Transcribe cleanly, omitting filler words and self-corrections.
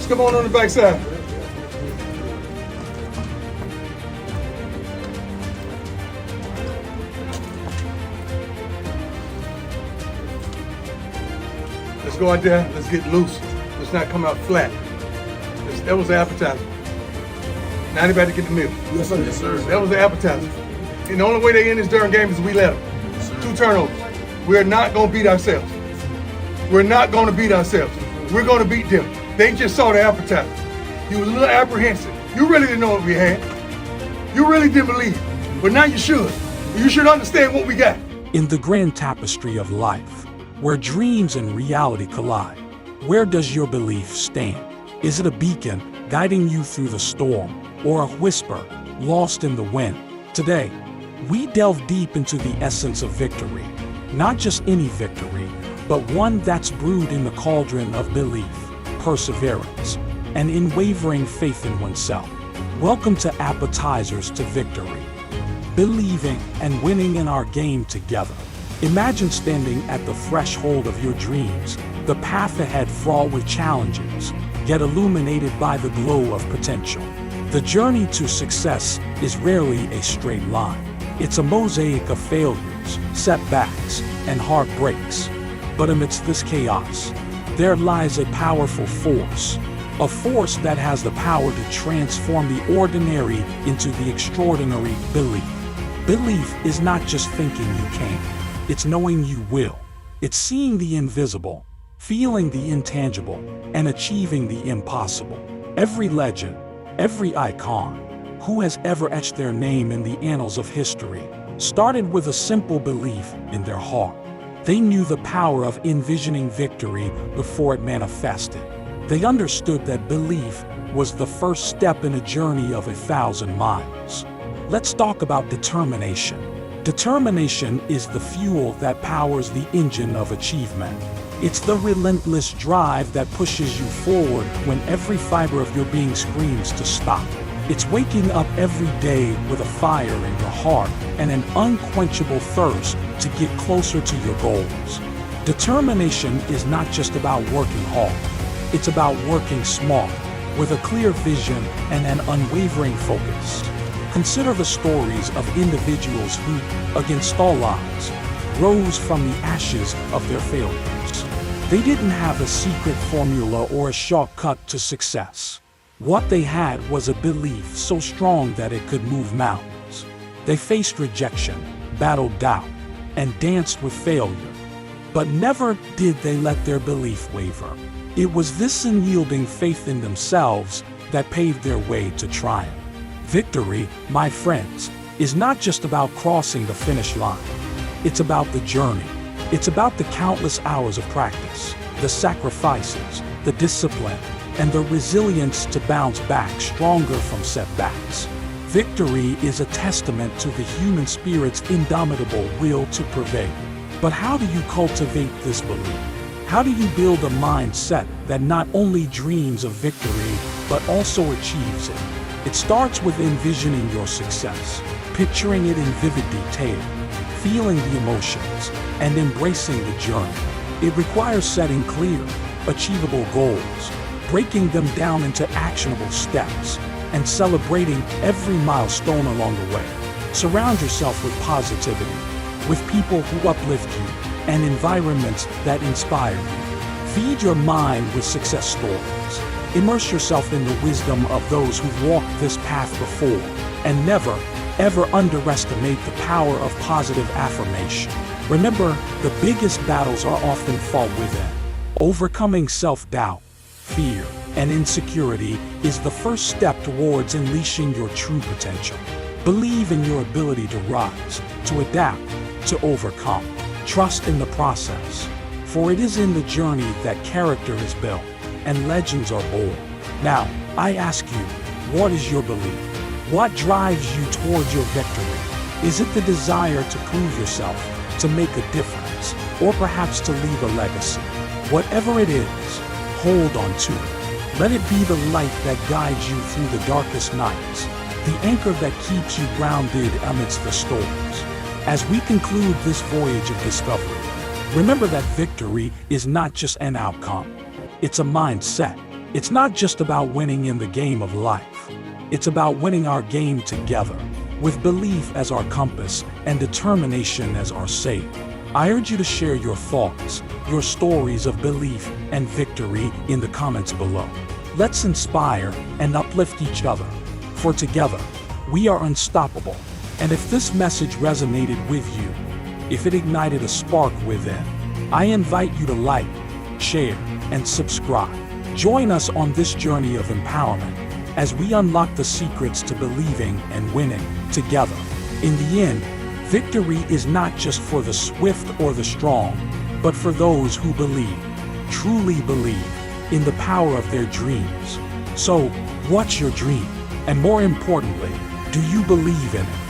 come on the backside. Let's go out there, let's get loose. Let's not come out flat. That was the appetizer. Now they about to get the meal. Yes, sir. Yes, sir. That was the appetizer. And the only way they end this darn game is we let them. Yes, 2 turnovers. We're not going to beat ourselves. We're not going to beat ourselves. We're going to beat them. They just saw the appetizer. You was a little apprehensive. You really didn't know what we had. You really didn't believe. But now you should. You should understand what we got. In the grand tapestry of life, where dreams and reality collide, where does your belief stand? Is it a beacon guiding you through the storm, or a whisper lost in the wind? Today, we delve deep into the essence of victory. Not just any victory, but one that's brewed in the cauldron of belief, perseverance, and unwavering faith in oneself. Welcome to Appetizers to Victory. Believing and winning in our game together. Imagine standing at the threshold of your dreams, the path ahead fraught with challenges, yet illuminated by the glow of potential. The journey to success is rarely a straight line. It's a mosaic of failures, setbacks, and heartbreaks. But amidst this chaos, there lies a powerful force. A force that has the power to transform the ordinary into the extraordinary. Belief. Belief is not just thinking you can. It's knowing you will. It's seeing the invisible, feeling the intangible, and achieving the impossible. Every legend, every icon, who has ever etched their name in the annals of history, started with a simple belief in their heart. They knew the power of envisioning victory before it manifested. They understood that belief was the first step in a journey of 1,000 miles. Let's talk about determination. Determination is the fuel that powers the engine of achievement. It's the relentless drive that pushes you forward when every fiber of your being screams to stop. It's waking up every day with a fire in your heart and an unquenchable thirst to get closer to your goals. Determination is not just about working hard. It's about working smart, with a clear vision and an unwavering focus. Consider the stories of individuals who, against all odds, rose from the ashes of their failures. They didn't have a secret formula or a shortcut to success. What they had was a belief so strong that it could move mountains. They faced rejection, battled doubt, and danced with failure. But never did they let their belief waver. It was this unyielding faith in themselves that paved their way to triumph. Victory, my friends, is not just about crossing the finish line. It's about the journey. It's about the countless hours of practice, the sacrifices, the discipline, and the resilience to bounce back stronger from setbacks. Victory is a testament to the human spirit's indomitable will to prevail. But how do you cultivate this belief? How do you build a mindset that not only dreams of victory, but also achieves it? It starts with envisioning your success, picturing it in vivid detail, feeling the emotions, and embracing the journey. It requires setting clear, achievable goals, breaking them down into actionable steps, and celebrating every milestone along the way. Surround yourself with positivity, with people who uplift you, and environments that inspire you. Feed your mind with success stories. Immerse yourself in the wisdom of those who've walked this path before, and never, ever underestimate the power of positive affirmation. Remember, the biggest battles are often fought within. Overcoming self-doubt, fear, and insecurity is the first step towards unleashing your true potential. Believe in your ability to rise, to adapt, to overcome. Trust in the process, for it is in the journey that character is built and legends are born. Now, I ask you, what is your belief? What drives you towards your victory? Is it the desire to prove yourself, to make a difference, or perhaps to leave a legacy? Whatever it is, hold on to it. Let it be the light that guides you through the darkest nights, the anchor that keeps you grounded amidst the storms. As we conclude this voyage of discovery, remember that victory is not just an outcome. It's a mindset, It's not just about winning in the game of life. It's about winning our game together, with belief as our compass and determination as our sail. I urge you to share your thoughts, your stories of belief and victory in the comments below. Let's inspire and uplift each other, for together, we are unstoppable. And if this message resonated with you, if it ignited a spark within, I invite you to like, share, and subscribe. Join us on this journey of empowerment as we unlock the secrets to believing and winning together. In the end, victory is not just for the swift or the strong, but for those who believe, truly believe, in the power of their dreams. So, what's your dream? And more importantly, do you believe in it?